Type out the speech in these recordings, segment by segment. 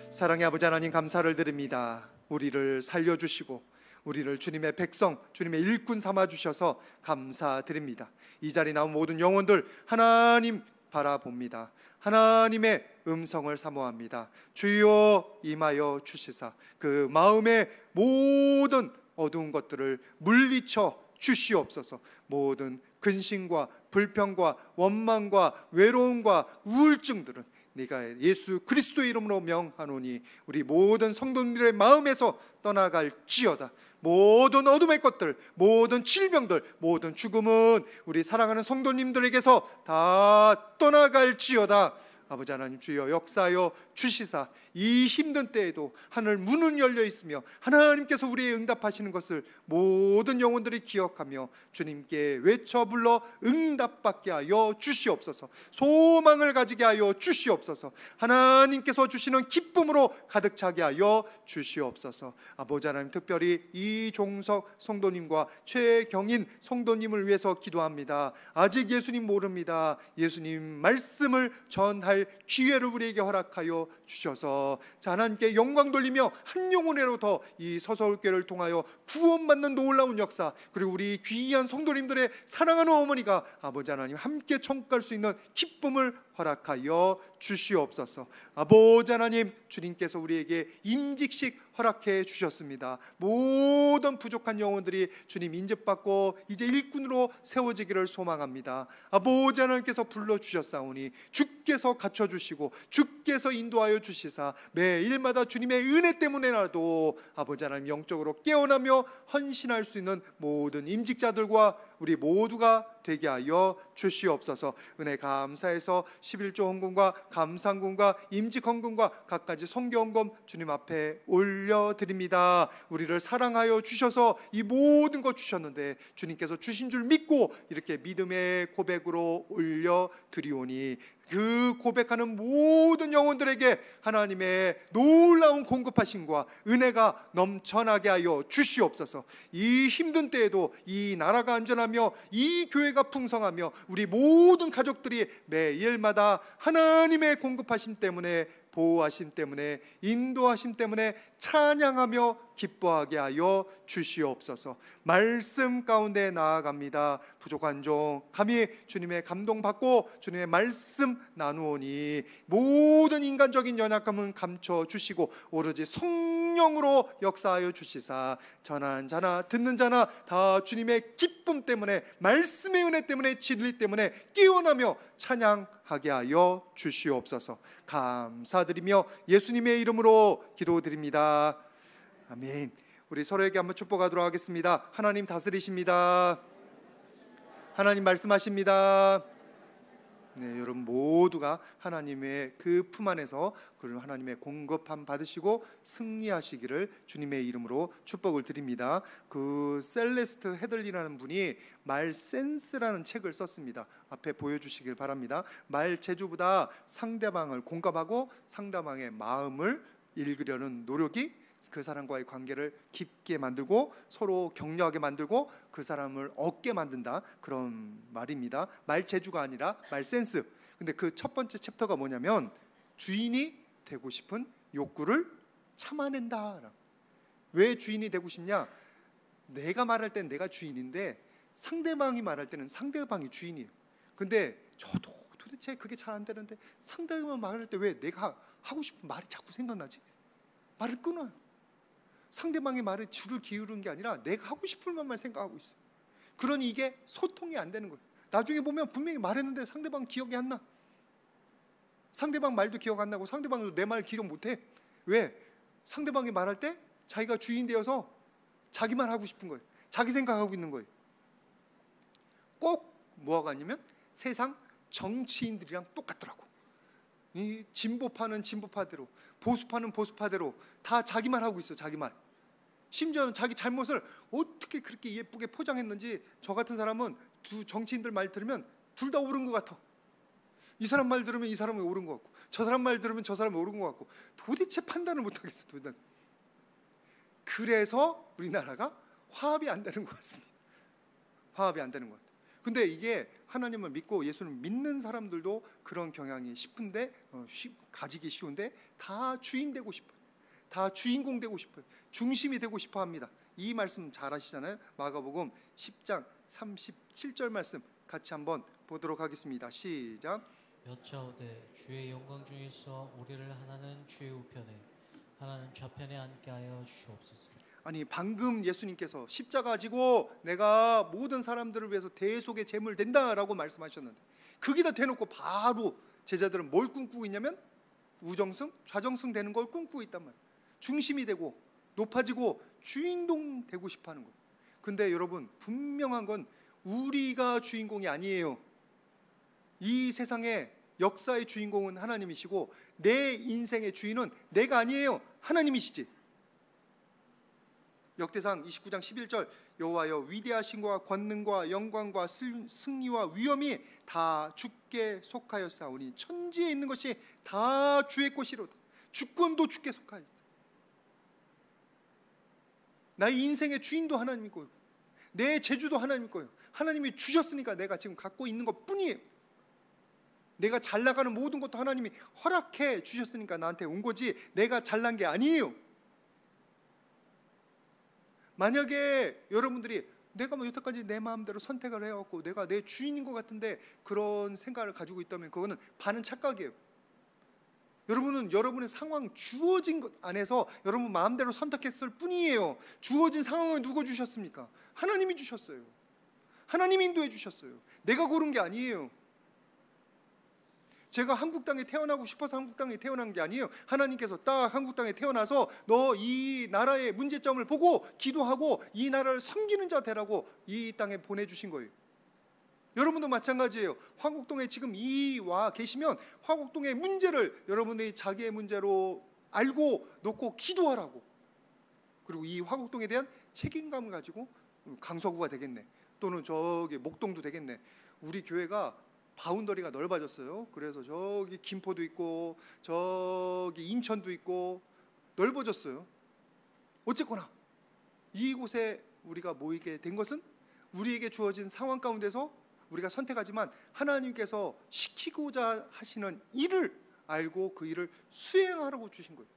사랑의 아버지 하나님, 감사를 드립니다. 우리를 살려주시고 우리를 주님의 백성, 주님의 일꾼 삼아주셔서 감사드립니다. 이 자리에 나온 모든 영혼들 하나님 바라봅니다. 하나님의 음성을 사모합니다. 주여 임하여 주시사 그 마음의 모든 어두운 것들을 물리쳐 주시옵소서. 모든 근심과 불평과 원망과 외로움과 우울증들은 네가 예수 그리스도의 이름으로 명하노니 우리 모든 성도님들의 마음에서 떠나갈지어다. 모든 어둠의 것들, 모든 질병들, 모든 죽음은 우리 사랑하는 성도님들에게서 다 떠나갈지어다. 아버지 하나님, 주여 역사하여 주시사 이 힘든 때에도 하늘 문은 열려 있으며 하나님께서 우리의 응답하시는 것을 모든 영혼들이 기억하며 주님께 외쳐 불러 응답받게 하여 주시옵소서. 소망을 가지게 하여 주시옵소서. 하나님께서 주시는 기쁨으로 가득 차게 하여 주시옵소서. 아버지 하나님, 특별히 이종석 성도님과 최경인 성도님을 위해서 기도합니다. 아직 예수님 모릅니다. 예수님 말씀을 전할 기회를 우리에게 허락하여 주셔서 하나님께 영광 돌리며 한 영혼으로부터 이 서서울교회를 통하여 구원받는 놀라운 역사, 그리고 우리 귀한 성도님들의 사랑하는 어머니가 아버지 하나님 함께 청구할 수 있는 기쁨을 허락하여 주시옵소서. 아버지 하나님, 주님께서 우리에게 임직식 허락해 주셨습니다. 모든 부족한 영혼들이 주님 인접받고 이제 일꾼으로 세워지기를 소망합니다. 아버지 하나님께서 불러주셨사오니 주께서 갖춰주시고 주께서 인도하여 주시사 매일마다 주님의 은혜 때문에라도 아버지 하나님 영적으로 깨어나며 헌신할 수 있는 모든 임직자들과 우리 모두가 되게 하여 주시옵소서. 은혜 감사해서 11조 헌금과 감상금과 임직 헌금과 각가지 선교 헌금 주님 앞에 올려드립니다. 우리를 사랑하여 주셔서 이 모든 것 주셨는데 주님께서 주신 줄 믿고 이렇게 믿음의 고백으로 올려드리오니 그 고백하는 모든 영혼들에게 하나님의 놀라운 공급하심과 은혜가 넘쳐나게 하여 주시옵소서. 이 힘든 때에도 이 나라가 안전하며 이 교회가 풍성하며 우리 모든 가족들이 매일마다 하나님의 공급하심 때문에, 보호하심 때문에, 인도하심 때문에 찬양하며 기뻐하게 하여 주시옵소서. 말씀 가운데 나아갑니다. 부족한 종 감히 주님의 감동받고 주님의 말씀 나누오니 모든 인간적인 연약함은 감춰주시고 오로지 성령으로 역사하여 주시사 전하는 자나 듣는 자나 다 주님의 기쁨 때문에, 말씀의 은혜 때문에, 진리 때문에 깨어나며 찬양하게 하여 주시옵소서. 감사드리며 예수님의 이름으로 기도드립니다. 아멘. 우리 서로에게 한번 축복하도록 하겠습니다. 하나님 다스리십니다. 하나님 말씀하십니다. 네, 여러분 모두가 하나님의 그 품 안에서 그런 하나님의 공급함 받으시고 승리하시기를 주님의 이름으로 축복을 드립니다. 그 셀레스트 헤들리라는 분이 말 센스라는 책을 썼습니다. 앞에 보여주시길 바랍니다. 말 재주보다 상대방을 공감하고 상대방의 마음을 읽으려는 노력이 그 사람과의 관계를 깊게 만들고 서로 격려하게 만들고 그 사람을 얻게 만든다, 그런 말입니다. 말 재주가 아니라 말 센스. 근데 그 첫 번째 챕터가 뭐냐면 주인이 되고 싶은 욕구를 참아낸다. 왜 주인이 되고 싶냐? 내가 말할 땐 내가 주인인데 상대방이 말할 때는 상대방이 주인이에요. 근데 저도 도대체 그게 잘 안 되는데 상대방 말할 때 왜 내가 하고 싶은 말이 자꾸 생각나지? 말을 끊어요. 상대방의 말에 줄을 기울이는 게 아니라 내가 하고 싶은 말만 생각하고 있어요. 그러니 이게 소통이 안 되는 거예요. 나중에 보면 분명히 말했는데 상대방 기억이 안 나. 상대방 말도 기억 안 나고 상대방도 내 말 기억 못 해. 왜? 상대방이 말할 때 자기가 주인 되어서 자기만 하고 싶은 거예요. 자기 생각하고 있는 거예요. 꼭 뭐가 아니면 세상 정치인들이랑 똑같더라고. 이 진보파는 진보파대로, 보수파는 보수파대로 다 자기만 하고 있어. 자기만. 심지어는 자기 잘못을 어떻게 그렇게 예쁘게 포장했는지 저 같은 사람은 두 정치인들 말 들으면 둘 다 옳은 것 같아. 이 사람 말 들으면 이 사람이 옳은 것 같고 저 사람 말 들으면 저 사람이 옳은 것 같고 도대체 판단을 못하겠어. 도대체. 그래서 우리나라가 화합이 안 되는 것 같습니다. 화합이 안 되는 것 같아요. 근데 이게 하나님을 믿고 예수를 믿는 사람들도 그런 경향이 싶은데 가지기 쉬운데 다 주인 되고 싶어요. 다 주인공 되고 싶어요. 중심이 되고 싶어 합니다. 이 말씀 잘 아시잖아요. 마가복음 10장 37절 말씀 같이 한번 보도록 하겠습니다. 시작. 여짜오되 주의 영광 중에서 우리를 하나는 주의 우편에 하나는 좌편에 앉게 하여 주옵소서. 아니 방금 예수님께서 십자가 지고 내가 모든 사람들을 위해서 대속의 제물 된다라고 말씀하셨는데 거기다 대놓고 바로 제자들은 뭘 꿈꾸고 있냐면 우정승, 좌정승 되는 걸 꿈꾸고 있단 말이에요. 중심이 되고 높아지고 주인공 되고 싶어하는 거예요. 근데 여러분 분명한 건 우리가 주인공이 아니에요. 이 세상의 역사의 주인공은 하나님이시고 내 인생의 주인은 내가 아니에요. 하나님이시지. 역대상 29장 11절 여호와여 위대하신과 권능과 영광과 승리와 위엄이 다 주께 속하였사오니 천지에 있는 것이 다 주의 것이로다. 주권도 주께 속하였다. 나의 인생의 주인도 하나님이 거예요. 내 재주도 하나님 거예요. 하나님이 주셨으니까 내가 지금 갖고 있는 것 뿐이에요. 내가 잘 나가는 모든 것도 하나님이 허락해 주셨으니까 나한테 온 거지 내가 잘난 게 아니에요. 만약에 여러분들이 내가 뭐 여태까지 내 마음대로 선택을 해왔고 내가 내 주인인 것 같은데 그런 생각을 가지고 있다면 그거는 반은 착각이에요. 여러분은 여러분의 상황 주어진 것 안에서 여러분 마음대로 선택했을 뿐이에요. 주어진 상황을 누가 주셨습니까? 하나님이 주셨어요. 하나님이 인도해 주셨어요. 내가 고른 게 아니에요. 제가 한국 땅에 태어나고 싶어서 한국 땅에 태어난 게 아니에요. 하나님께서 딱 한국 땅에 태어나서 너 이 나라의 문제점을 보고 기도하고 이 나라를 섬기는 자 되라고 이 땅에 보내주신 거예요. 여러분도 마찬가지예요. 화곡동에 지금 와 계시면 화곡동의 문제를 여러분들이 자기의 문제로 알고 놓고 기도하라고. 그리고 이 화곡동에 대한 책임감을 가지고 강서구가 되겠네. 또는 저기 목동도 되겠네. 우리 교회가 바운더리가 넓어졌어요. 그래서 저기 김포도 있고 저기 인천도 있고 넓어졌어요. 어쨌거나 이곳에 우리가 모이게 된 것은 우리에게 주어진 상황 가운데서 우리가 선택하지만 하나님께서 시키고자 하시는 일을 알고 그 일을 수행하라고 주신 거예요.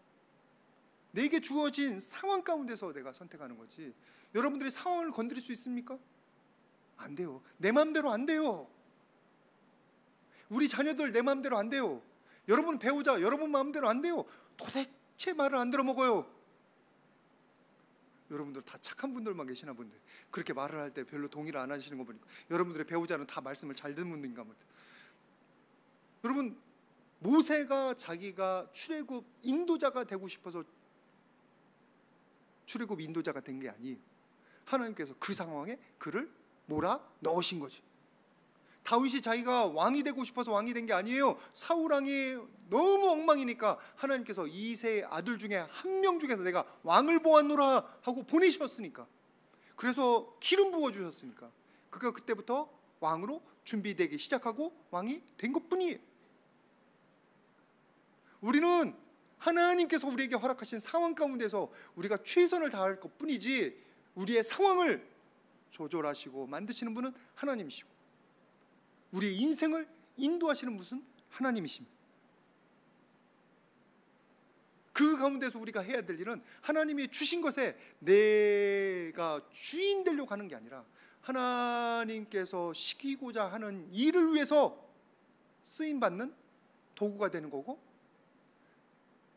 내게 주어진 상황 가운데서 내가 선택하는 거지. 여러분들이 상황을 건드릴 수 있습니까? 안 돼요. 내 마음대로 안 돼요. 우리 자녀들 내 마음대로 안 돼요. 여러분 배우자 여러분 마음대로 안 돼요. 도대체 말을 안 들어먹어요. 여러분들 다 착한 분들만 계시나 본데 그렇게 말을 할 때 별로 동의를 안 하시는 거 보니까 여러분들의 배우자는 다 말씀을 잘 듣는 분인가 보다. 여러분 모세가 자기가 출애굽 인도자가 되고 싶어서 출애굽 인도자가 된 게 아니에요. 하나님께서 그 상황에 그를 몰아 넣으신 거지. 다윗이 자기가 왕이 되고 싶어서 왕이 된 게 아니에요. 사울 왕이 너무 엉망이니까 하나님께서 이세의 아들 중에 한 명 중에서 내가 왕을 보았노라 하고 보내셨으니까, 그래서 기름 부어주셨으니까 그가 그때부터 왕으로 준비되기 시작하고 왕이 된 것뿐이에요. 우리는 하나님께서 우리에게 허락하신 상황 가운데서 우리가 최선을 다할 것뿐이지 우리의 상황을 조절하시고 만드시는 분은 하나님이시고 우리의 인생을 인도하시는 분은 하나님이십니다. 그 가운데서 우리가 해야 될 일은 하나님이 주신 것에 내가 주인 되려고 하는 게 아니라 하나님께서 시키고자 하는 일을 위해서 쓰임받는 도구가 되는 거고,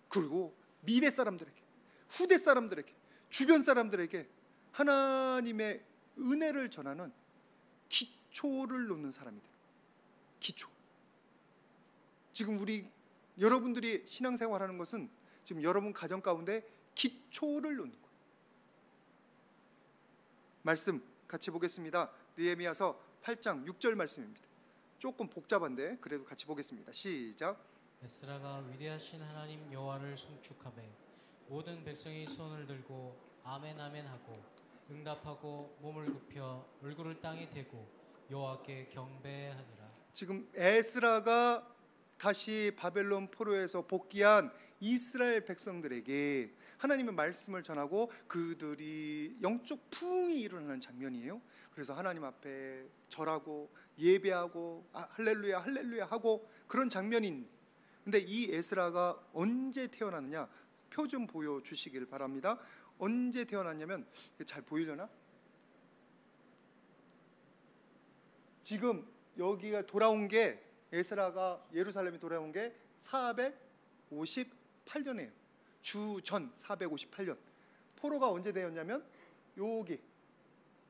그리고 미래 사람들에게, 후대 사람들에게, 주변 사람들에게 하나님의 은혜를 전하는 기초를 놓는 사람이 돼요. 기초. 지금 여러분들이 신앙생활하는 것은 지금 여러분 가정 가운데 기초를 놓는 거예요. 말씀 같이 보겠습니다. 느헤미야서 8장 6절 말씀입니다. 조금 복잡한데 그래도 같이 보겠습니다. 시작. 에스라가 위대하신 하나님 여호와를 송축하매 모든 백성이 손을 들고 아멘 아멘 하고 응답하고 몸을 굽혀 얼굴을 땅에 대고 여호와께 경배하니라. 지금 에스라가 다시 바벨론 포로에서 복귀한 이스라엘 백성들에게 하나님의 말씀을 전하고 그들이 영적 부흥이 일어나는 장면이에요. 그래서 하나님 앞에 절하고 예배하고 할렐루야 할렐루야 하고 그런 장면인. 근데 이 에스라가 언제 태어났느냐, 표 좀 보여주시길 바랍니다. 언제 태어났냐면, 잘 보이려나? 지금 여기가 돌아온 게, 에스라가 예루살렘에 돌아온 게 458년이에요. 주전 458년. 포로가 언제 되었냐면 여기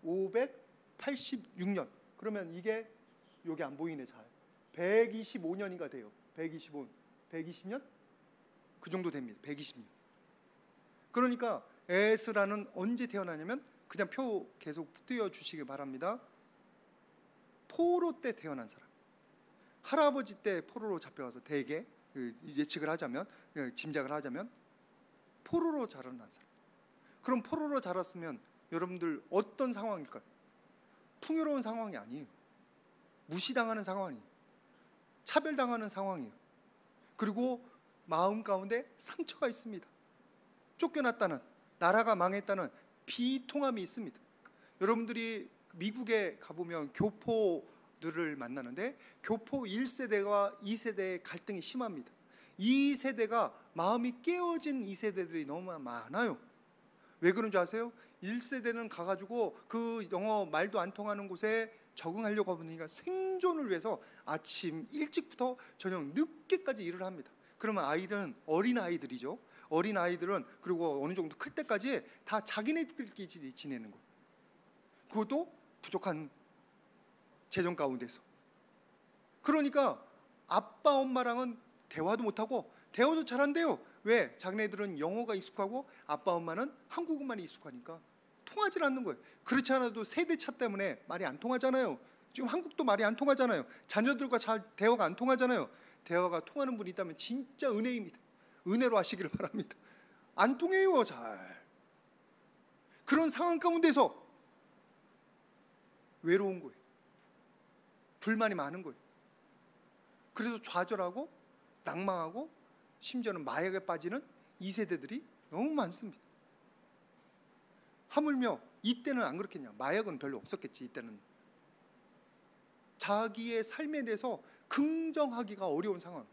586년. 그러면 이게 여기 안 보이네 잘. 125년이가 돼요. 120년? 그 정도 됩니다. 120년. 그러니까 에스라는 언제 태어나냐면, 그냥 표 계속 띄워주시기 바랍니다. 포로 때 태어난 사람. 할아버지 때 포로로 잡혀가서 대개 예측을 하자면, 짐작을 하자면 포로로 자라난 사람. 그럼 포로로 자랐으면 여러분들 어떤 상황일까요? 풍요로운 상황이 아니에요. 무시당하는 상황이에요. 차별당하는 상황이에요. 그리고 마음 가운데 상처가 있습니다. 쫓겨났다는, 나라가 망했다는 비통함이 있습니다. 여러분들이 미국에 가보면 교포들을 만나는데, 교포 1세대와 2세대의 갈등이 심합니다. 2세대가 마음이 깨어진 2세대들이 너무 많아요. 왜 그런 줄 아세요? 1세대는 가가지고 그 영어 말도 안 통하는 곳에 적응하려고 하니까 생존을 위해서 아침 일찍부터 저녁 늦게까지 일을 합니다. 그러면 아이들은, 어린 아이들이죠. 어린 아이들은 그리고 어느 정도 클 때까지 다 자기네들끼리 지내는 거예요. 그것도 부족한 재정 가운데서. 그러니까 아빠 엄마랑은 대화도 못하고, 대화도 잘 안 돼요. 왜? 자기네들은 영어가 익숙하고 아빠 엄마는 한국어만이 익숙하니까 통하지 않는 거예요. 그렇지 않아도 세대 차 때문에 말이 안 통하잖아요. 지금 한국도 말이 안 통하잖아요. 자녀들과 잘 대화가 안 통하잖아요. 대화가 통하는 분이 있다면 진짜 은혜입니다. 은혜로 하시기를 바랍니다. 안 통해요 잘. 그런 상황 가운데서 외로운 거예요. 불만이 많은 거예요. 그래서 좌절하고 낭망하고 심지어는 마약에 빠지는 2세대들이 너무 많습니다. 하물며 이때는 안 그렇겠냐? 마약은 별로 없었겠지. 이때는 자기의 삶에 대해서 긍정하기가 어려운 상황.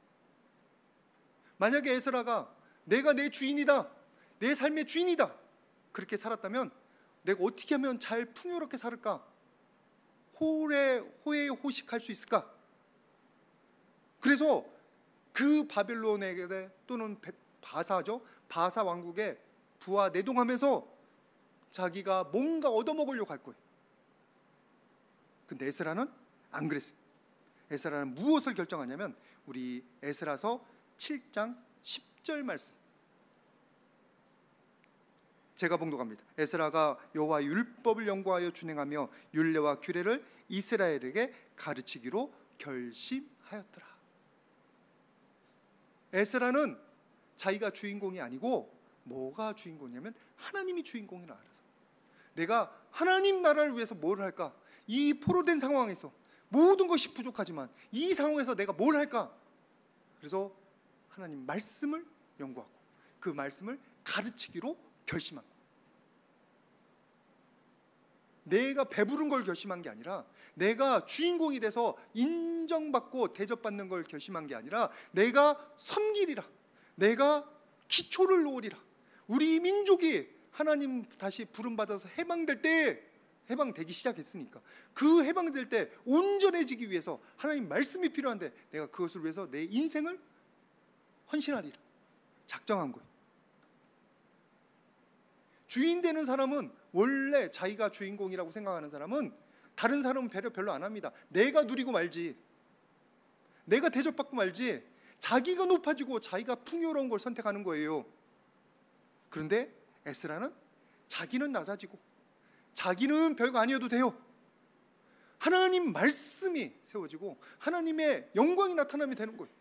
만약에 에스라가 내가 내 주인이다, 내 삶의 주인이다, 그렇게 살았다면 내가 어떻게 하면 잘 풍요롭게 살을까? 호의호식할 수 있을까? 그래서 그 바벨론에 또는 바사죠, 바사 왕국에 부하 내동하면서 자기가 뭔가 얻어먹으려고 할 거예요. 근데 에스라는 안 그랬습니다. 에스라는 무엇을 결정하냐면, 우리 에스라서 7장 10절 말씀 제가 봉독합니다. 에스라가 여호와의 율법을 연구하여 준행하며 율례와 규례를 이스라엘에게 가르치기로 결심하였더라. 에스라는 자기가 주인공이 아니고 뭐가 주인공이냐면 하나님이 주인공이라 알아서, 내가 하나님 나라를 위해서 뭘 할까? 이 포로된 상황에서 모든 것이 부족하지만 이 상황에서 내가 뭘 할까? 그래서 하나님 말씀을 연구하고 그 말씀을 가르치기로 결심한 거예요. 내가 배부른 걸 결심한 게 아니라, 내가 주인공이 돼서 인정받고 대접받는 걸 결심한 게 아니라, 내가 섬기리라, 내가 기초를 놓으리라. 우리 민족이 하나님 다시 부름받아서 해방될 때, 해방되기 시작했으니까 그 해방될 때 온전해지기 위해서 하나님 말씀이 필요한데, 내가 그것을 위해서 내 인생을 헌신하리라 작정한 거예요. 주인 되는 사람은, 원래 자기가 주인공이라고 생각하는 사람은 다른 사람은 배려 별로 안 합니다. 내가 누리고 말지, 내가 대접받고 말지, 자기가 높아지고 자기가 풍요로운 걸 선택하는 거예요. 그런데 에스라는 자기는 낮아지고 자기는 별거 아니어도 돼요. 하나님 말씀이 세워지고 하나님의 영광이 나타나면 되는 거예요.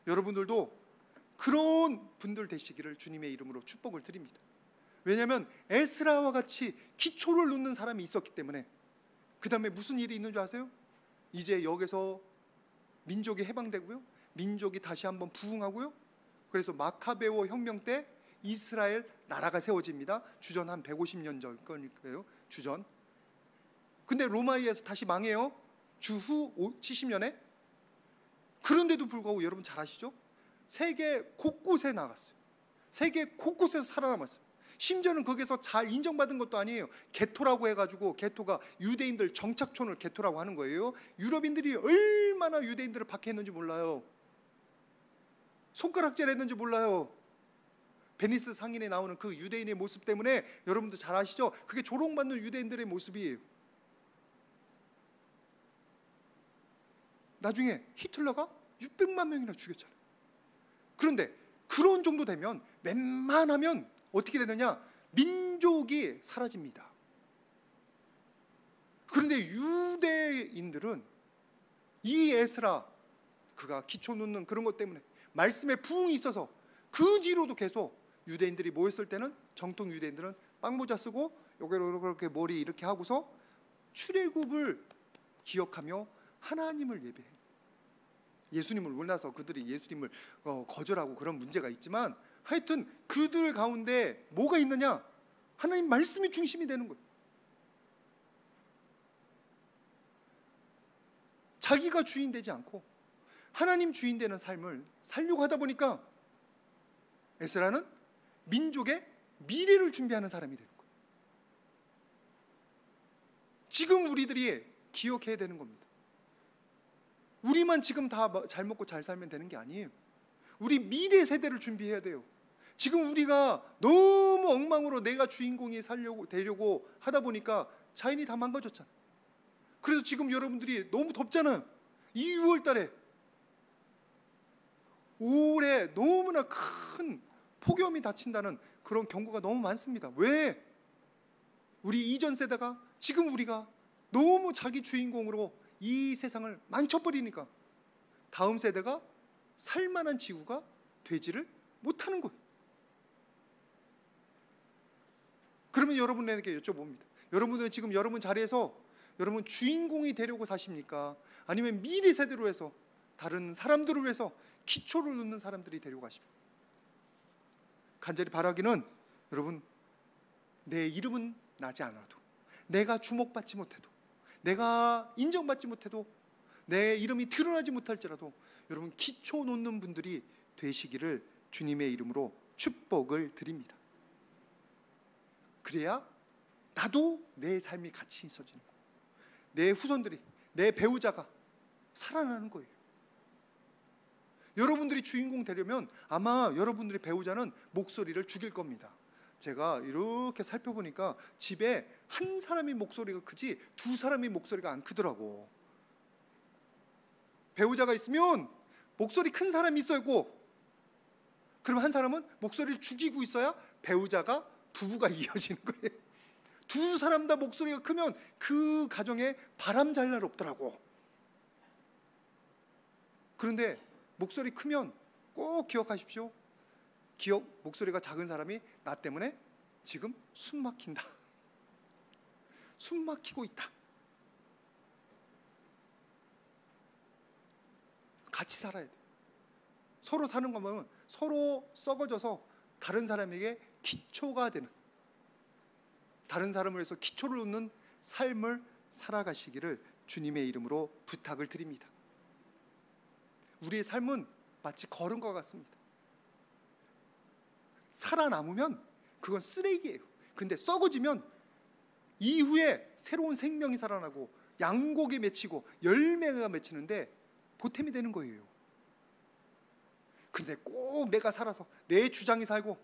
여러분들도 그런 분들 되시기를 주님의 이름으로 축복을 드립니다. 왜냐하면 에스라와 같이 기초를 놓는 사람이 있었기 때문에. 그 다음에 무슨 일이 있는 줄 아세요? 이제 여기서 민족이 해방되고요, 민족이 다시 한번 부흥하고요. 그래서 마카베오 혁명 때 이스라엘 나라가 세워집니다. 주전 한 150년 전 거니까요. 주전. 근데 로마에서 다시 망해요. 주후 70년에. 그런데도 불구하고 여러분 잘 아시죠? 세계 곳곳에 나갔어요. 세계 곳곳에서 살아남았어요. 심지어는 거기서 잘 인정받은 것도 아니에요. 게토라고 해가지고, 게토가 유대인들 정착촌을 게토라고 하는 거예요. 유럽인들이 얼마나 유대인들을 박해했는지 몰라요. 손가락질 했는지 몰라요. 베니스 상인에 나오는 그 유대인의 모습 때문에 여러분도 잘 아시죠? 그게 조롱받는 유대인들의 모습이에요. 나중에 히틀러가 600만 명이나 죽였잖아요. 그런데 그런 정도 되면 웬만하면 어떻게 되느냐? 민족이 사라집니다. 그런데 유대인들은 이 에스라, 그가 기초 놓는 그런 것 때문에 말씀에 부흥이 있어서 그 뒤로도 계속 유대인들이 모였을 때는, 정통 유대인들은 빵모자 쓰고 이렇게 머리 이렇게 하고서 출애굽을 기억하며 하나님을 예배해요. 예수님을 몰라서 그들이 예수님을 거절하고 그런 문제가 있지만, 하여튼 그들 가운데 뭐가 있느냐? 하나님 말씀이 중심이 되는 거예요. 자기가 주인 되지 않고 하나님 주인 되는 삶을 살려고 하다 보니까 에스라는 민족의 미래를 준비하는 사람이 되는 거예요. 지금 우리들이 기억해야 되는 겁니다. 우리만 지금 다 잘 먹고 잘 살면 되는 게 아니에요. 우리 미래 세대를 준비해야 돼요. 지금 우리가 너무 엉망으로 내가 주인공이 되려고 하다 보니까 자연이 다 망가졌잖아요. 그래서 지금 여러분들이 너무 덥잖아요. 이 6월 달에 올해 너무나 큰 폭염이 닥친다는 그런 경고가 너무 많습니다. 왜? 우리 이전 세대가, 지금 우리가 너무 자기 주인공으로 이 세상을 망쳐버리니까 다음 세대가 살만한 지구가 되지를 못하는 거예요. 그러면 여러분에게 여쭤봅니다. 여러분은 지금 여러분 자리에서 여러분 주인공이 되려고 사십니까? 아니면 미래 세대로 해서 다른 사람들을 위해서 기초를 놓는 사람들이 되려고 하십니까? 간절히 바라기는, 여러분, 내 이름은 나지 않아도, 내가 주목받지 못해도, 내가 인정받지 못해도, 내 이름이 드러나지 못할지라도 여러분 기초 놓는 분들이 되시기를 주님의 이름으로 축복을 드립니다. 그래야 나도 내 삶이 가치 있어지는 거예요. 내 후손들이, 내 배우자가 살아나는 거예요. 여러분들이 주인공 되려면 아마 여러분들의 배우자는 목소리를 죽일 겁니다. 제가 이렇게 살펴보니까 집에 한 사람이 목소리가 크지 두 사람이 목소리가 안 크더라고. 배우자가 있으면 목소리 큰 사람이 있어야 고, 그럼 한 사람은 목소리를 죽이고 있어야 배우자가, 부부가 이어지는 거예요. 두 사람 다 목소리가 크면 그 가정에 바람 잘 날 없더라고. 그런데 목소리 크면 꼭 기억하십시오. 목소리가 작은 사람이 나 때문에 지금 숨 막힌다. 숨 막히고 있다. 같이 살아야 돼. 서로 사는 거면 서로 썩어져서 다른 사람에게 기초가 되는, 다른 사람을 위해서 기초를 놓는 삶을 살아가시기를 주님의 이름으로 부탁을 드립니다. 우리의 삶은 마치 걸음과 같습니다. 살아남으면 그건 쓰레기예요. 근데 썩어지면 이후에 새로운 생명이 살아나고 양곡이 맺히고 열매가 맺히는데 보탬이 되는 거예요. 근데 꼭 내가 살아서 내 주장이 살고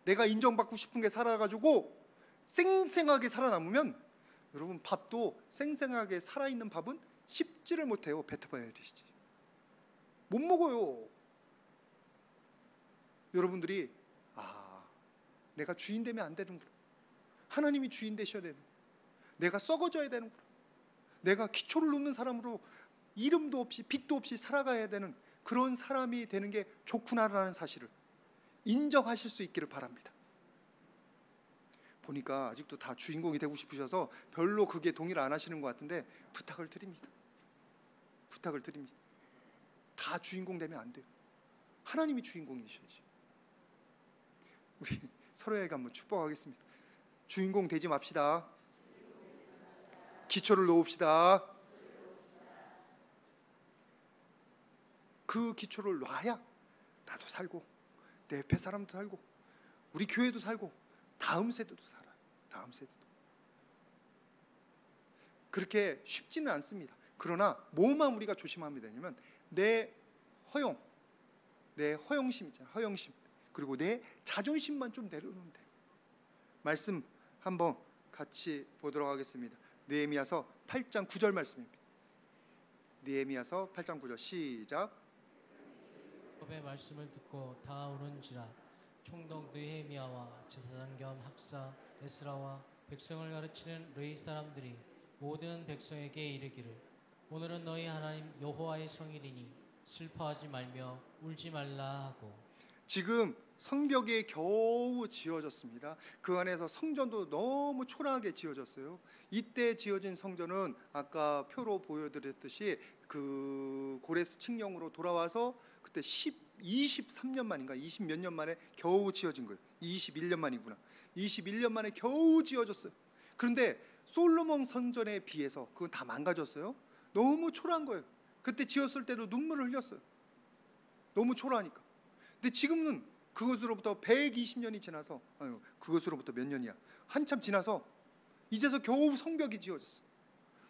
내가 인정받고 싶은 게 살아가지고 쌩쌩하게 살아남으면, 여러분 밥도 쌩쌩하게 살아있는 밥은 씹지를 못해요. 뱉어봐야 되지. 못 먹어요. 여러분들이 내가 주인 되면 안 되는구나. 하나님이 주인 되셔야 되는구나. 내가 썩어져야 되는구나. 내가 기초를 놓는 사람으로 이름도 없이 빛도 없이 살아가야 되는 그런 사람이 되는 게 좋구나라는 사실을 인정하실 수 있기를 바랍니다. 보니까 아직도 다 주인공이 되고 싶으셔서 별로 그게 동의를 안 하시는 것 같은데 부탁을 드립니다. 부탁을 드립니다. 다 주인공 되면 안 돼요. 하나님이 주인공이셔야지. 우리 서로에게 한번 축복하겠습니다. 주인공 되지 맙시다. 기초를 놓읍시다. 그 기초를 놔야 나도 살고 내 옆에 사람도 살고 우리 교회도 살고 다음 세대도 살아요. 다음 세대도. 그렇게 쉽지는 않습니다. 그러나 뭐만 우리가 조심하면 되냐면 내 허영심 있잖아요. 허영심. 그리고 내 자존심만 좀 내려놓으면 돼요. 말씀 한번 같이 보도록 하겠습니다. 느헤미야서 8장 9절 말씀입니다. 느헤미야서 8장 9절 시작. 여호와의 말씀을 듣고 다 오른지라 총독 느헤미야와 제사장 겸 학사 에스라와 백성을 가르치는 르이 사람들이 모든 백성에게 이르기를 오늘은 너희 하나님 여호와의 성일이니 슬퍼하지 말며 울지 말라 하고. 지금 성벽이 겨우 지어졌습니다. 그 안에서 성전도 너무 초라하게 지어졌어요. 이때 지어진 성전은 아까 표로 보여드렸듯이 그 고레스 칙령으로 돌아와서 그때 23년 만인가 20 몇 년 만에 겨우 지어진 거예요. 21년 만이구나. 21년 만에 겨우 지어졌어요. 그런데 솔로몬 성전에 비해서 그건 다 망가졌어요. 너무 초라한 거예요. 그때 지었을 때도 눈물을 흘렸어요. 너무 초라하니까. 근데 지금은 그것으로부터 120년이 지나서 그것으로부터 몇 년이야. 한참 지나서 이제서 겨우 성벽이 지어졌어.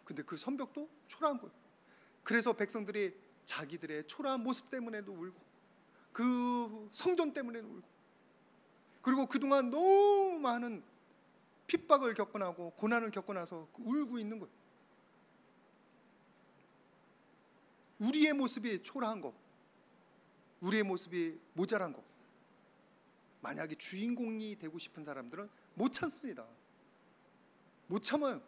근데 그 성벽도 초라한 거예요. 그래서 백성들이 자기들의 초라한 모습 때문에도 울고 그 성전 때문에도 울고 그리고 그동안 너무 많은 핍박을 겪고 나고 고난을 겪고 나서 울고 있는 거예요. 우리의 모습이 초라한 거, 우리의 모습이 모자란 거, 만약에 주인공이 되고 싶은 사람들은 못 참습니다. 못 참아요.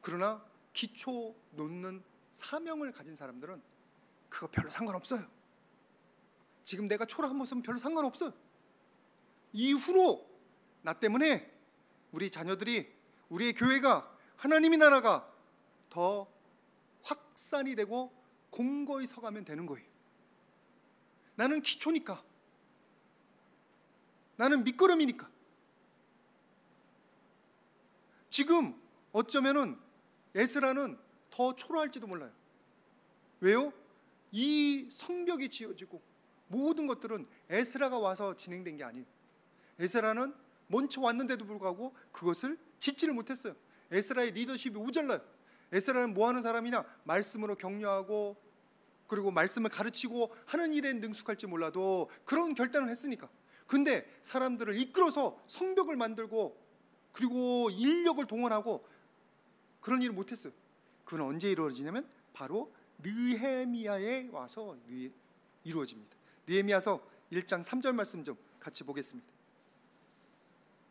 그러나 기초 놓는 사명을 가진 사람들은 그거 별로 상관없어요. 지금 내가 초라한 모습은 별로 상관없어요. 이후로 나 때문에 우리 자녀들이, 우리의 교회가, 하나님의 나라가 더 확산이 되고 공고히 서가면 되는 거예요. 나는 기초니까, 나는 밑거름이니까. 지금 어쩌면은 에스라는 더 초라할지도 몰라요. 왜요? 이 성벽이 지어지고 모든 것들은 에스라가 와서 진행된 게 아니에요. 에스라는 먼저 왔는데도 불구하고 그것을 짓지를 못했어요. 에스라의 리더십이 오잘나요. 에스라는 뭐 하는 사람이냐? 말씀으로 격려하고 그리고 말씀을 가르치고 하는 일에 능숙할지 몰라도 그런 결단을 했으니까. 근데 사람들을 이끌어서 성벽을 만들고 그리고 인력을 동원하고 그런 일을 못했어요. 그건 언제 이루어지냐면 바로 느헤미야에 와서 이루어집니다. 느헤미야서 1장 3절 말씀 좀 같이 보겠습니다.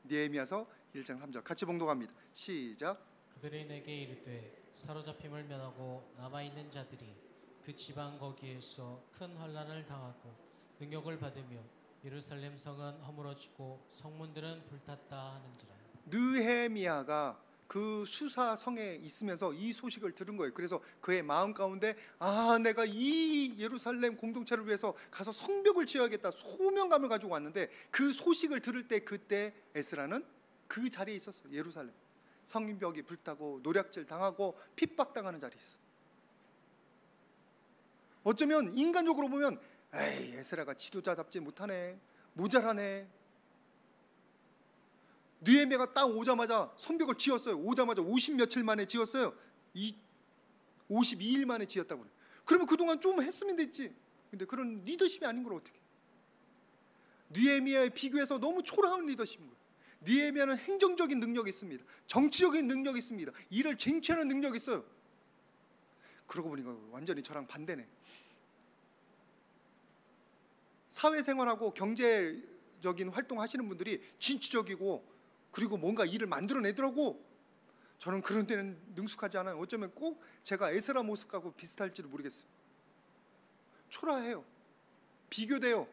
느헤미야서 1장 3절 같이 봉독합니다. 시작. 그들이 내게 이르되 사로잡힘을 면하고 남아있는 자들이 그 지방 거기에서 큰 환난을 당하고 능욕을 받으며 예루살렘 성은 허물어지고 성문들은 불탔다 하는지라. 느헤미야가 그 수사 성에 있으면서 이 소식을 들은 거예요. 그래서 그의 마음 가운데 내가 이 예루살렘 공동체를 위해서 가서 성벽을 지어야겠다 소명감을 가지고 왔는데 그 소식을 들을 때 그때 에스라는 그 자리에 있었어요. 예루살렘 성벽이 불타고 노략질 당하고 핍박당하는 자리에 있어. 어쩌면 인간적으로 보면 에스라가 지도자답지 못하네, 모자라네. 느헤미야가 딱 오자마자 성벽을 지었어요. 오자마자 50 며칠 만에 지었어요. 52일 만에 지었다고 그래요. 그러면 그동안 좀 했으면 됐지. 근데 그런 리더십이 아닌 걸 어떻게? 느헤미야에 비교해서 너무 초라한 리더십인 거예요. 느헤미야는 행정적인 능력이 있습니다. 정치적인 능력이 있습니다. 일을 쟁취하는 능력이 있어요. 그러고 보니까 완전히 저랑 반대네. 사회생활하고 경제적인 활동하시는 분들이 진취적이고 그리고 뭔가 일을 만들어내더라고. 저는 그런 데는 능숙하지 않아요. 어쩌면 꼭 제가 에스라 모습하고 비슷할지도 모르겠어요. 초라해요. 비교돼요.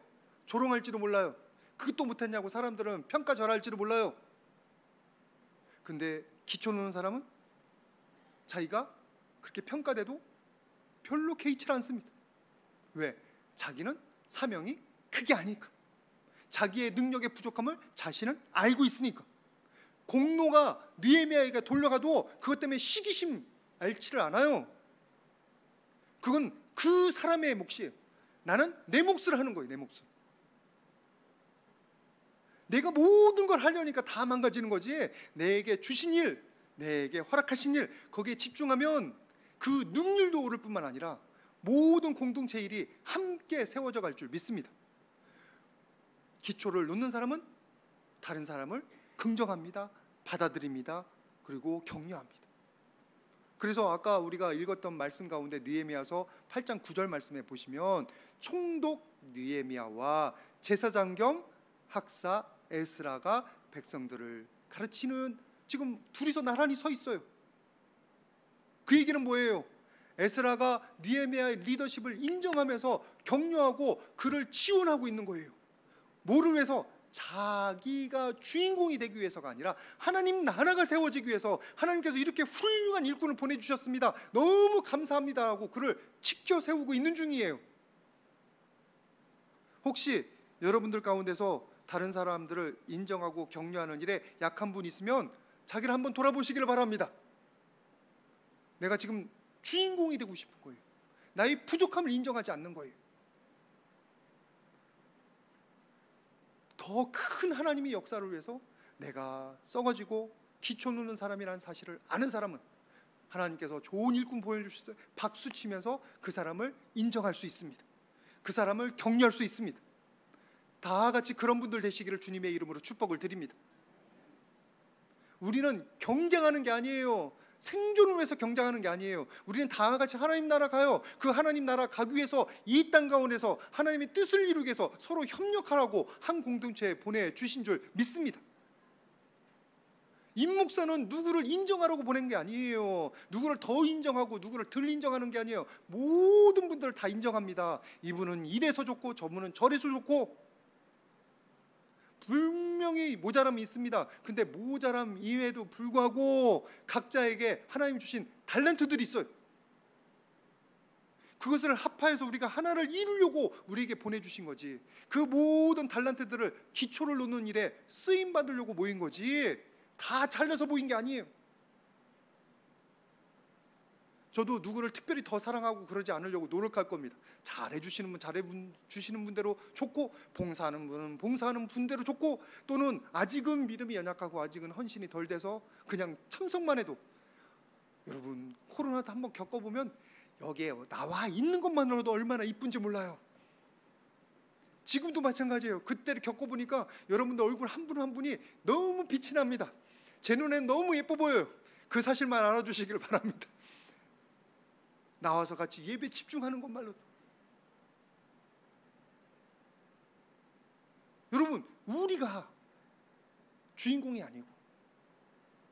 조롱할지도 몰라요. 그것도 못했냐고 사람들은 평가절하할지도 몰라요. 근데 기초 놓는 사람은 자기가 그렇게 평가돼도 별로 개의치 않습니다. 왜? 자기는 사명이 크게 아니니까. 자기의 능력의 부족함을 자신은 알고 있으니까. 공로가 느헤미야에게 돌려가도 그것 때문에 시기심 앓지를 않아요. 그건 그 사람의 몫이에요. 나는 내 몫을 하는 거예요. 내 몫을. 내가 모든 걸 하려니까 다 망가지는 거지. 내게 주신 일, 내게 허락하신 일, 거기에 집중하면 그 능률도 오를 뿐만 아니라 모든 공동체 일이 함께 세워져 갈 줄 믿습니다. 기초를 놓는 사람은 다른 사람을 긍정합니다. 받아들입니다. 그리고 격려합니다. 그래서 아까 우리가 읽었던 말씀 가운데 느헤미야서 8장 9절 말씀에 보시면 총독 느헤미야와 제사장 겸 학사 에스라가 백성들을 가르치는, 지금 둘이서 나란히 서 있어요. 그 얘기는 뭐예요? 에스라가 느헤미야의 리더십을 인정하면서 격려하고 그를 지원하고 있는 거예요. 뭐를 위해서? 자기가 주인공이 되기 위해서가 아니라 하나님 나라가 세워지기 위해서 하나님께서 이렇게 훌륭한 일꾼을 보내주셨습니다. 너무 감사합니다 하고 그를 지켜 세우고 있는 중이에요. 혹시 여러분들 가운데서 다른 사람들을 인정하고 격려하는 일에 약한 분 있으면 자기를 한번 돌아보시기를 바랍니다. 내가 지금 주인공이 되고 싶은 거예요. 나의 부족함을 인정하지 않는 거예요. 더 큰 하나님의 역사를 위해서 내가 썩어지고 기초 놓는 사람이라는 사실을 아는 사람은 하나님께서 좋은 일꾼 보여주실 때 박수 치면서 그 사람을 인정할 수 있습니다. 그 사람을 격려할 수 있습니다. 다 같이 그런 분들 되시기를 주님의 이름으로 축복을 드립니다. 우리는 경쟁하는 게 아니에요. 생존을 위해서 경쟁하는 게 아니에요. 우리는 다 같이 하나님 나라 가요. 그 하나님 나라 가기 위해서 이 땅 가운데서 하나님의 뜻을 이루기 위해서 서로 협력하라고 한 공동체에 보내주신 줄 믿습니다. 임목사는 누구를 인정하라고 보낸 게 아니에요. 누구를 더 인정하고 누구를 덜 인정하는 게 아니에요. 모든 분들을 다 인정합니다. 이분은 이래서 좋고 저분은 저래서 좋고, 분명히 모자람이 있습니다. 근데 모자람 이외에도 불구하고 각자에게 하나님 주신 달란트들이 있어요. 그것을 합하여서 우리가 하나를 이루려고 우리에게 보내주신 거지. 그 모든 달란트들을 기초를 놓는 일에 쓰임 받으려고 모인 거지, 다 잘려서 모인 게 아니에요. 저도 누구를 특별히 더 사랑하고 그러지 않으려고 노력할 겁니다. 잘해주시는 분 잘해주시는 분대로 좋고, 봉사하는 분은 봉사하는 분대로 좋고, 또는 아직은 믿음이 연약하고 아직은 헌신이 덜 돼서 그냥 참석만 해도, 여러분 코로나도 한번 겪어보면 여기에 나와 있는 것만으로도 얼마나 이쁜지 몰라요. 지금도 마찬가지예요. 그때를 겪어보니까 여러분들 얼굴 한 분 한 분이 너무 빛이 납니다. 제 눈엔 너무 예뻐 보여요. 그 사실만 알아주시길 바랍니다. 나와서 같이 예배 집중하는 것만으로도. 여러분, 우리가 주인공이 아니고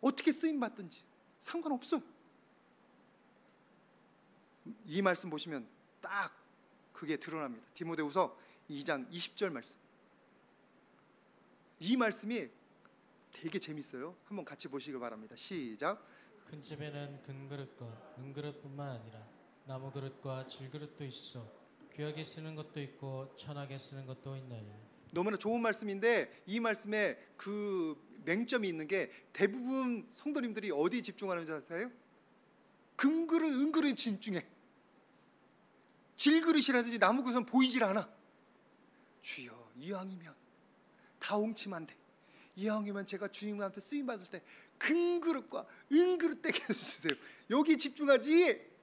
어떻게 쓰임 받든지 상관없어요. 이 말씀 보시면 딱 그게 드러납니다. 디모데후서 2장 20절 말씀. 이 말씀이 되게 재밌어요. 한번 같이 보시길 바랍니다. 시작. 큰 집에는 큰 그릇과 은그릇뿐만 아니라 나무 그릇과 질그릇도 있어 귀하게 쓰는 것도 있고 천하게 쓰는 것도 있나니. 너무나 좋은 말씀인데 이 말씀에 그 맹점이 있는 게, 대부분 성도님들이 어디에 집중하는 줄 아세요? 금그릇, 은그릇 집중해. 질그릇이라든지 나무 그릇은 보이질 않아. 주여, 이왕이면 다 옹치만데, 이왕이면 제가 주님한테 쓰임 받을 때 큰 그릇과 은그릇 떼게 해주세요. 여기 집중하지.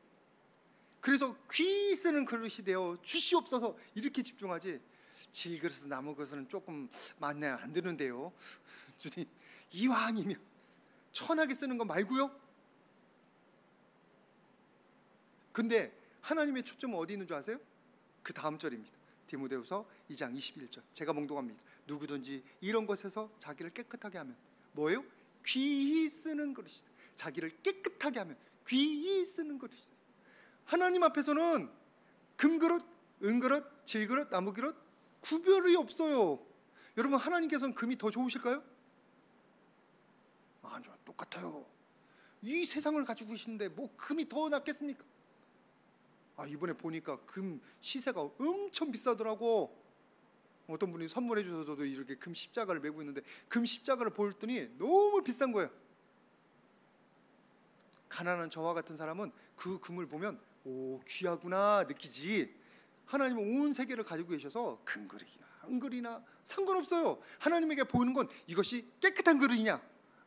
그래서 귀 쓰는 그릇이 되어 주시옵소서 이렇게 집중하지, 질그릇 나무 그릇은 조금 마음에 안 드는데요. 주님, 이왕이면 천하게 쓰는 거 말고요. 근데 하나님의 초점은 어디 있는 줄 아세요? 그 다음 절입니다. 디모데후서 2장 21절. 제가 몽독합니다. 누구든지 이런 것에서 자기를 깨끗하게 하면, 뭐예요? 귀히 쓰는 그릇이다. 자기를 깨끗하게 하면 귀히 쓰는 그릇이다. 하나님 앞에서는 금그릇, 은그릇, 질그릇, 나무그릇 구별이 없어요. 여러분, 하나님께서는 금이 더 좋으실까요? 아니요, 똑같아요. 이 세상을 가지고 계시는데 뭐 금이 더 낫겠습니까? 이번에 보니까 금 시세가 엄청 비싸더라고. 어떤 분이 선물해 주셔서 저도 이렇게 금 십자가를 메고 있는데 금 십자가를 보더니 너무 비싼 거예요. 가난한 저와 같은 사람은 그 금을 보면 오, 귀하구나 느끼지. 하나님은 온 세계를 가지고 계셔서 큰 그릇이나 은그릇이나 상관없어요. 하나님에게 보이는 건 이것이 깨끗한 그릇이냐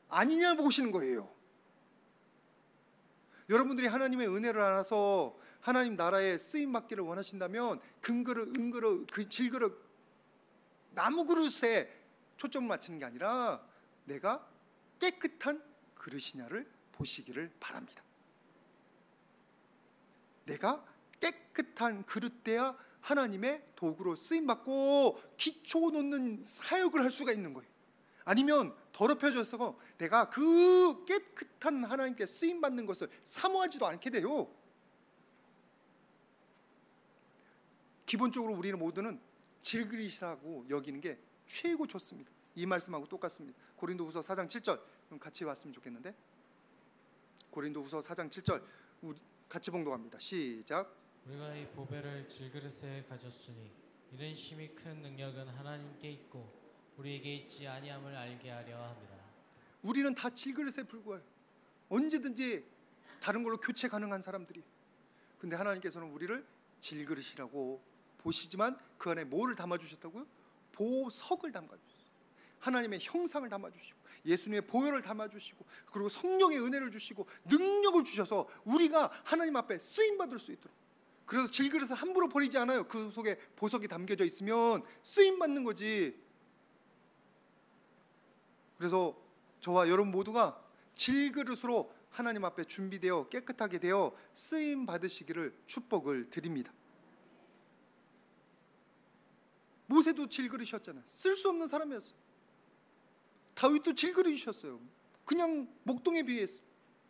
아니냐 보시는 거예요. 여러분들이 하나님의 은혜를 알아서 하나님 나라에 쓰임 받기를 원하신다면 금그릇, 은그릇, 그 질그릇, 나무 그릇에 초점을 맞추는 게 아니라 내가 깨끗한 그릇이냐를 보시기를 바랍니다. 내가 깨끗한 그릇돼야 하나님의 도구로 쓰임 받고 기초 놓는 사역을 할 수가 있는 거예요. 아니면 더럽혀져서 내가 그 깨끗한 하나님께 쓰임 받는 것을 사모하지도 않게 돼요. 기본적으로 우리는 모두는 질그릇이라고 여기는 게 최고 좋습니다. 이 말씀하고 똑같습니다. 고린도후서 4장 7절 같이 왔으면 좋겠는데, 고린도후서 4장 7절 우리 같이 봉독합니다. 시작. 우리가 이 보배를 질그릇에 가졌으니 이런 심히 큰 능력은 하나님께 있고 우리에게 있지 아니함을 알게 하려 합니다. 우리는 다 질그릇에 불과해요. 언제든지 다른 걸로 교체 가능한 사람들이. 근데 하나님께서는 우리를 질그릇이라고 보시지만 그 안에 뭐를 담아주셨다고요? 보석을 담아주셨어요. 하나님의 형상을 담아주시고 예수님의 보혈을 담아주시고 그리고 성령의 은혜를 주시고 능력을 주셔서 우리가 하나님 앞에 쓰임받을 수 있도록. 그래서 질그릇을 함부로 버리지 않아요. 그 속에 보석이 담겨져 있으면 쓰임받는 거지. 그래서 저와 여러분 모두가 질그릇으로 하나님 앞에 준비되어 깨끗하게 되어 쓰임 받으시기를 축복을 드립니다. 모세도 질그릇이었잖아요. 쓸 수 없는 사람이었어요. 다윗도 질그릇이셨어요. 그냥 목동에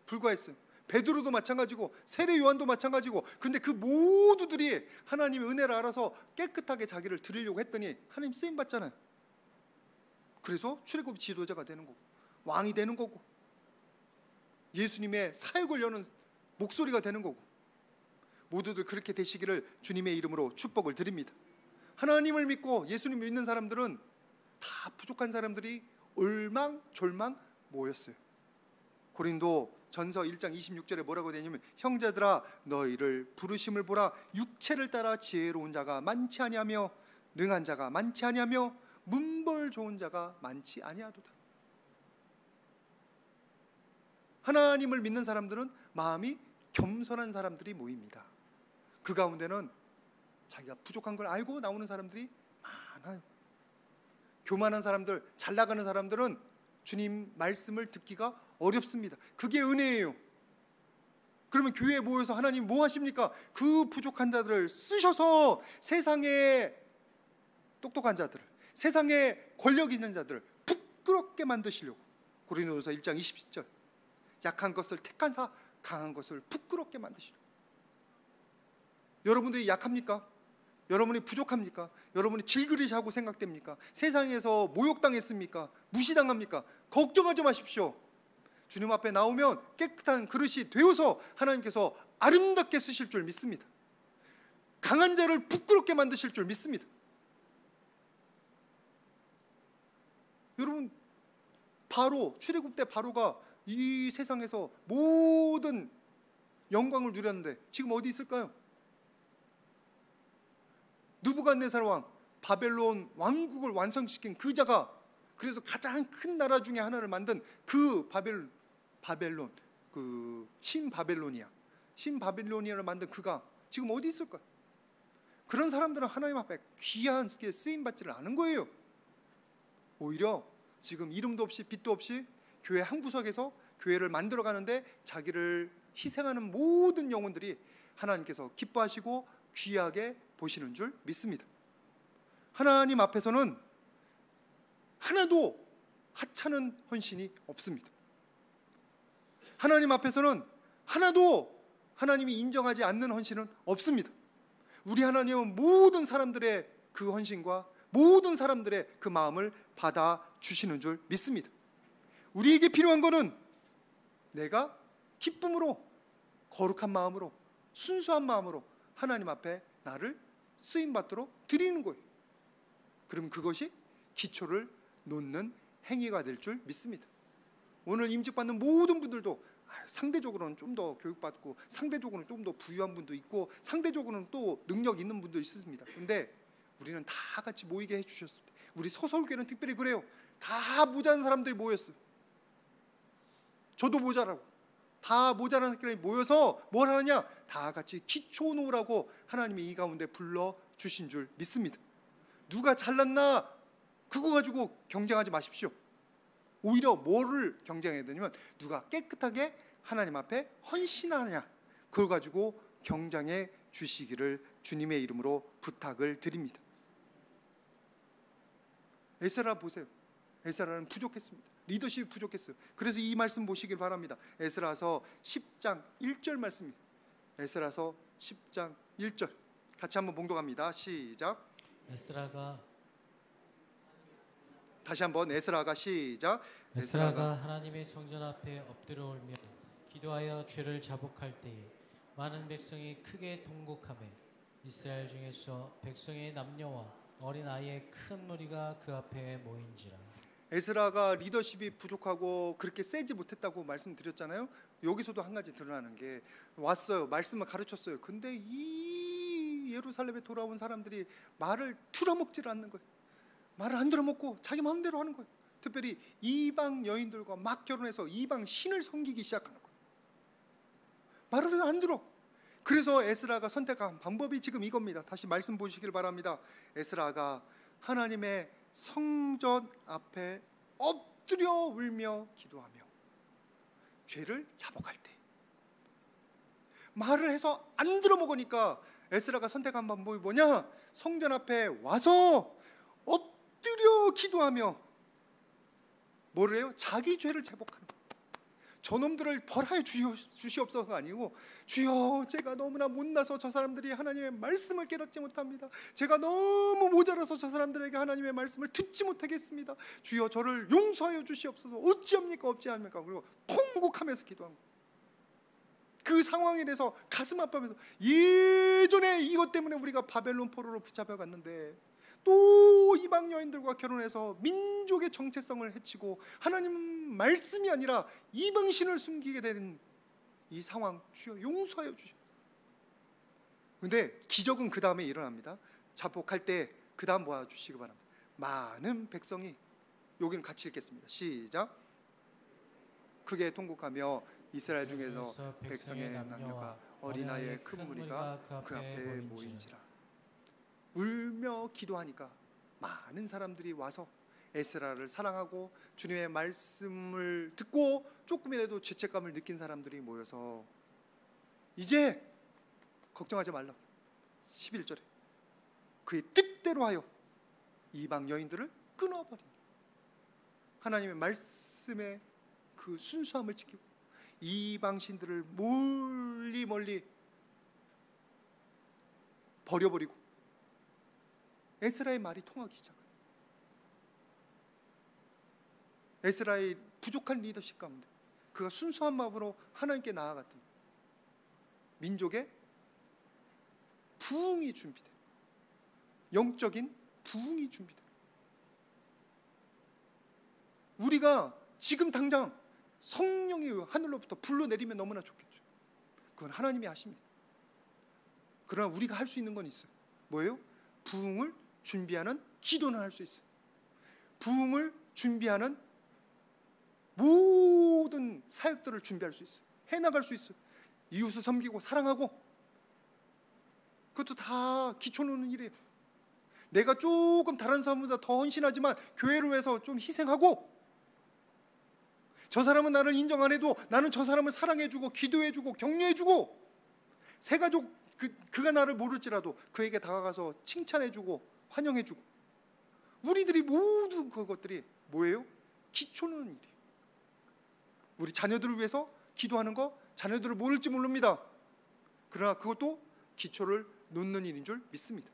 불과했어요. 베드로도 마찬가지고 세례 요한도 마찬가지고. 근데 그 모두들이 하나님의 은혜를 알아서 깨끗하게 자기를 드리려고 했더니 하나님 쓰임 받잖아요. 그래서 출애굽 지도자가 되는 거고 왕이 되는 거고 예수님의 사역을 여는 목소리가 되는 거고 모두들 그렇게 되시기를 주님의 이름으로 축복을 드립니다. 하나님을 믿고 예수님을 믿는 사람들은 다 부족한 사람들이 올망졸망 모였어요. 고린도 전서 1장 26절에 뭐라고 되냐면 형제들아 너희를 부르심을 보라. 육체를 따라 지혜로운 자가 많지 아니하며 능한 자가 많지 아니하며 문벌 좋은 자가 많지 아니하도다. 하나님을 믿는 사람들은 마음이 겸손한 사람들이 모입니다. 그 가운데는 자기가 부족한 걸 알고 나오는 사람들이 많아요. 교만한 사람들, 잘 나가는 사람들은 주님 말씀을 듣기가 어렵습니다. 그게 은혜예요. 그러면 교회에 모여서 하나님 뭐 하십니까? 그 부족한 자들을 쓰셔서 세상에 똑똑한 자들을, 세상에 권력 있는 자들을 부끄럽게 만드시려고. 고린도전서 1장 20절 약한 것을 택한 사 강한 것을 부끄럽게 만드시려고. 여러분들이 약합니까? 여러분이 부족합니까? 여러분이 질그릇이라고 생각됩니까? 세상에서 모욕당했습니까? 무시당합니까? 걱정하지 마십시오. 주님 앞에 나오면 깨끗한 그릇이 되어서 하나님께서 아름답게 쓰실 줄 믿습니다. 강한 자를 부끄럽게 만드실 줄 믿습니다. 여러분, 바로 출애굽 때 바로가 이 세상에서 모든 영광을 누렸는데 지금 어디 있을까요? 느부갓네살 왕, 바벨론 왕국을 완성시킨 그 자가, 그래서 가장 큰 나라 중에 하나를 만든 그 바벨론, 그 신바벨로니아를 만든 그가 지금 어디 있을까요? 그런 사람들은 하나님 앞에 귀하게 쓰임받지를 않은 거예요. 오히려 지금 이름도 없이 빛도 없이 교회 한 구석에서 교회를 만들어가는데 자기를 희생하는 모든 영혼들이 하나님께서 기뻐하시고 귀하게 보시는 줄 믿습니다. 하나님 앞에서는 하나도 하찮은 헌신이 없습니다. 하나님 앞에서는 하나도 하나님이 인정하지 않는 헌신은 없습니다. 우리 하나님은 모든 사람들의 그 헌신과 모든 사람들의 그 마음을 받아주시는 줄 믿습니다. 우리에게 필요한 것은 내가 기쁨으로, 거룩한 마음으로, 순수한 마음으로 하나님 앞에 나를 쓰임받도록 드리는 거예요. 그럼 그것이 기초를 놓는 행위가 될 줄 믿습니다. 오늘 임직받는 모든 분들도 상대적으로는 좀 더 교육받고, 상대적으로는 좀 더 부유한 분도 있고, 상대적으로는 또 능력 있는 분도 있습니다. 그런데 우리는 다 같이 모이게 해주셨을 때, 우리 서서울교회는 특별히 그래요. 다 모자란 사람들이 모였어요. 저도 모자라고. 다 모자란 사람들이 모여서 뭘 하느냐? 다 같이 기초 놓으라고 하나님이 이 가운데 불러주신 줄 믿습니다. 누가 잘났나 그거 가지고 경쟁하지 마십시오. 오히려 뭐를 경쟁해야 되냐면 누가 깨끗하게 하나님 앞에 헌신하느냐, 그걸 가지고 경쟁해 주시기를 주님의 이름으로 부탁을 드립니다. 에스라 보세요. 에스라는 부족했습니다. 리더십이 부족했어요. 그래서 이 말씀 보시길 바랍니다. 에스라서 10장 1절 말씀입니다. 에스라서 10장 1절 같이 한번 봉독합니다. 시작. 다시 한번 에스라가 시작. 에스라가 하나님의 성전 앞에 엎드려 올며 기도하여 죄를 자복할 때에 많은 백성이 크게 통곡하며 이스라엘 중에서 백성의 남녀와 어린 아이의 큰 무리가 그 앞에 모인지라. 에스라가 리더십이 부족하고 그렇게 세지 못했다고 말씀드렸잖아요. 여기서도 한 가지 드러나는 게, 왔어요. 말씀을 가르쳤어요. 근데 이 예루살렘에 돌아온 사람들이 말을 틀어먹지를 않는 거예요. 말을 안 들어먹고 자기 마음대로 하는 거예요. 특별히 이방 여인들과 막 결혼해서 이방 신을 섬기기 시작하는 거예요. 말을 안 들어. 그래서 에스라가 선택한 방법이 지금 이겁니다. 다시 말씀 보시길 바랍니다. 에스라가 하나님의 성전 앞에 엎드려 울며 기도하며 죄를 자복할 때, 말을 해서 안 들어먹으니까 에스라가 선택한 방법이 뭐냐? 성전 앞에 와서 엎드려 기도하며 뭐를 해요? 자기 죄를 자복하는 거예요. 저놈들을 벌하여 주시옵소서가 아니고, 주여 제가 너무나 못나서 저 사람들이 하나님의 말씀을 깨닫지 못합니다. 제가 너무 모자라서 저 사람들에게 하나님의 말씀을 듣지 못하겠습니다. 주여 저를 용서하여 주시옵소서. 어찌합니까 어찌합니까. 그리고 통곡하면서 기도한 거예요. 그 상황에 대해서 가슴 아파하면서, 예전에 이것 때문에 우리가 바벨론 포로로 붙잡혀갔는데 또 이방 여인들과 결혼해서 민족의 정체성을 해치고 하나님 말씀이 아니라 이방신을 숨기게 되는 이 상황, 주여 용서하여 주시오. 근데 기적은 그 다음에 일어납니다. 자복할 때 그 다음 뭐 주시기 바랍니다. 많은 백성이, 여기는 같이 읽겠습니다. 시작. 크게 통곡하며 이스라엘 중에서 백성의 남녀가 어린아이의 큰 무리가 그 앞에 모인지라. 울며 기도하니까 많은 사람들이 와서 에스라를 사랑하고 주님의 말씀을 듣고 조금이라도 죄책감을 느낀 사람들이 모여서 이제 걱정하지 말라고 11절에 그의 뜻대로 하여 이방 여인들을 끊어버린, 하나님의 말씀의 그 순수함을 지키고 이방 신들을 멀리 버려버리고 에스라의 말이 통하기 시작합니다. 에스라의 부족한 리더십 가운데 그가 순수한 마음으로 하나님께 나아갔던 민족의 부흥이 준비돼, 영적인 부흥이 준비돼. 우리가 지금 당장 성령이 하늘로부터 불러 내리면 너무나 좋겠죠. 그건 하나님이 하십니다. 그러나 우리가 할 수 있는 건 있어요. 뭐예요? 부흥을 준비하는 기도는 할 수 있어요. 부흥을 준비하는 모든 사역들을 준비할 수 있어요. 해나갈 수 있어요. 이웃을 섬기고 사랑하고, 그것도 다 기초 놓는 일이에요. 내가 조금 다른 사람보다 더 헌신하지만 교회를 위해서 좀 희생하고, 저 사람은 나를 인정 안 해도 나는 저 사람을 사랑해주고 기도해주고 격려해주고, 새가족 그가 나를 모를지라도 그에게 다가가서 칭찬해주고 환영해주고, 우리들이 모든 그것들이 뭐예요? 기초 놓는 일이에요. 우리 자녀들을 위해서 기도하는 거, 자녀들을 모를지 모릅니다. 그러나 그것도 기초를 놓는 일인 줄 믿습니다.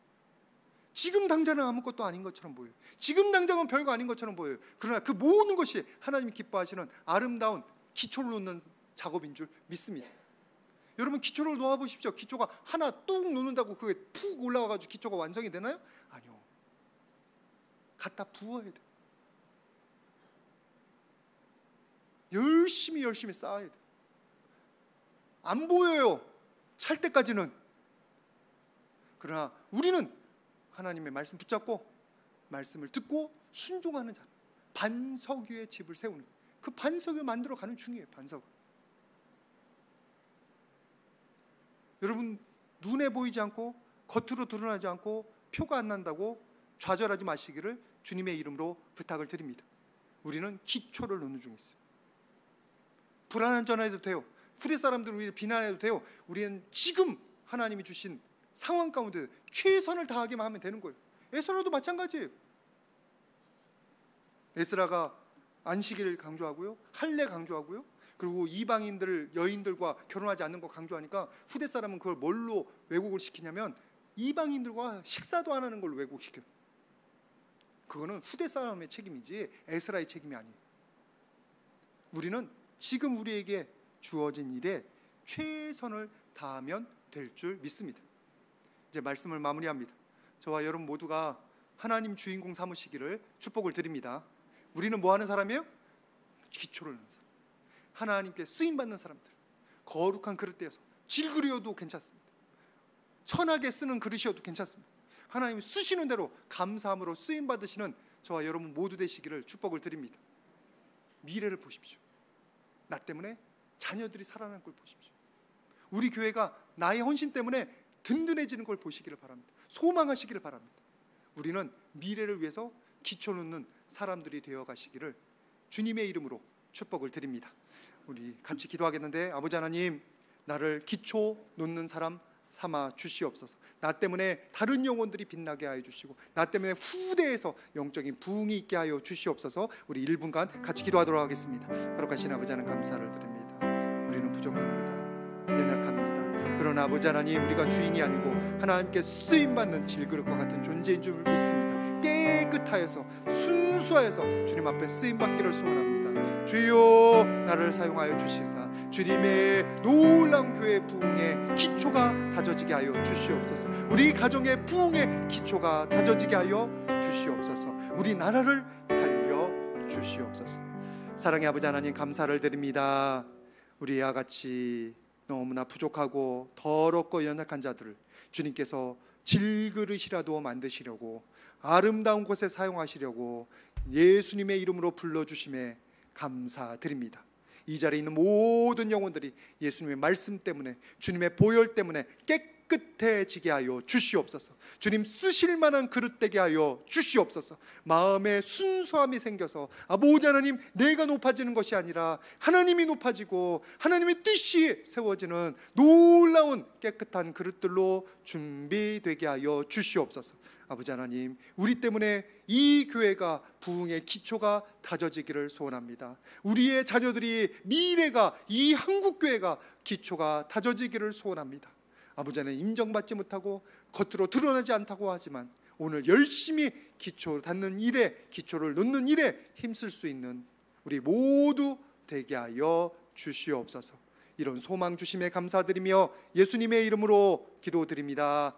지금 당장은 아무것도 아닌 것처럼 보여요. 지금 당장은 별거 아닌 것처럼 보여요. 그러나 그 모든 것이 하나님이 기뻐하시는 아름다운 기초를 놓는 작업인 줄 믿습니다. 여러분 기초를 놓아 보십시오. 기초가 하나 뚝 놓는다고 그게 푹 올라와가지고 기초가 완성이 되나요? 아니요. 갖다 부어야 돼. 열심히 쌓아야 돼. 안 보여요. 찰 때까지는. 그러나 우리는 하나님의 말씀 붙잡고 말씀을 듣고 순종하는 자, 반석 위에 집을 세우는, 그 반석을 만들어가는 중이에요. 반석. 여러분, 눈에 보이지 않고 겉으로 드러나지 않고 표가 안 난다고 좌절하지 마시기를 주님의 이름으로 부탁을 드립니다. 우리는 기초를 놓는 중에 있어요. 불안한 전화해도 돼요. 후대 사람들을 우리를 비난해도 돼요. 우리는 지금 하나님이 주신 상황 가운데 최선을 다하기만 하면 되는 거예요. 에스라도 마찬가지예요. 에스라가 안식일을 강조하고요, 할례 강조하고요, 그리고 이방인들, 여인들과 결혼하지 않는 거 강조하니까 후대 사람은 그걸 뭘로 왜곡을 시키냐면 이방인들과 식사도 안 하는 걸로 왜곡시켜요. 그거는 후대 사람의 책임이지 에스라의 책임이 아니에요. 우리는 지금 우리에게 주어진 일에 최선을 다하면 될 줄 믿습니다. 이제 말씀을 마무리합니다. 저와 여러분 모두가 하나님 주인공 삼으시기를 축복을 드립니다. 우리는 뭐 하는 사람이에요? 기초를 넣는 사람, 하나님께 쓰임받는 사람들. 거룩한 그릇 떼어서 질그려도 괜찮습니다. 천하게 쓰는 그릇이어도 괜찮습니다. 하나님이 쓰시는 대로 감사함으로 쓰임받으시는 저와 여러분 모두 되시기를 축복을 드립니다. 미래를 보십시오. 나 때문에 자녀들이 살아나는 걸 보십시오. 우리 교회가 나의 헌신 때문에 든든해지는 걸 보시기를 바랍니다. 소망하시기를 바랍니다. 우리는 미래를 위해서 기초 놓는 사람들이 되어 가시기를 주님의 이름으로 축복을 드립니다. 우리 같이 기도하겠는데, 아버지 하나님, 나를 기초 놓는 사람 삼아 주시옵소서. 나 때문에 다른 영혼들이 빛나게 하여 주시고, 나 때문에 후대에서 영적인 부흥이 있게 하여 주시옵소서. 우리 1분간 같이 기도하도록 하겠습니다. 거룩하신 아버지 하나님, 감사를 드립니다. 우리는 부족합니다. 연약합니다. 그러나 아버지 하나님, 우리가 주인이 아니고 하나님께 쓰임받는 질그릇과 같은 존재인 줄 믿습니다. 깨끗하여서 순수하여서 주님 앞에 쓰임받기를 소원합니다. 주여, 나를 사용하여 주시사 주님의 놀라운 교회 부흥의 기초가 다져지게 하여 주시옵소서. 우리 가정의 부흥의 기초가 다져지게 하여 주시옵소서. 우리 나라를 살려 주시옵소서. 사랑의 아버지 하나님, 감사를 드립니다. 우리와 같이 너무나 부족하고 더럽고 연약한 자들을 주님께서 질그릇이라도 만드시려고, 아름다운 곳에 사용하시려고 예수님의 이름으로 불러주심에 감사드립니다. 이 자리에 있는 모든 영혼들이 예수님의 말씀 때문에, 주님의 보혈 때문에 깨끗해지게 하여 주시옵소서. 주님 쓰실 만한 그릇 되게 하여 주시옵소서. 마음에 순수함이 생겨서 아버지 하나님, 내가 높아지는 것이 아니라 하나님이 높아지고 하나님의 뜻이 세워지는 놀라운 깨끗한 그릇들로 준비되게 하여 주시옵소서. 아버지 하나님, 우리 때문에 이 교회가 부흥의 기초가 다져지기를 소원합니다. 우리의 자녀들이, 미래가, 이 한국교회가 기초가 다져지기를 소원합니다. 아버지 하나님, 인정받지 못하고 겉으로 드러나지 않다고 하지만 오늘 열심히 기초 닿는 일에, 기초를 놓는 일에 힘쓸 수 있는 우리 모두 되게 하여 주시옵소서. 이런 소망 주심에 감사드리며 예수님의 이름으로 기도드립니다.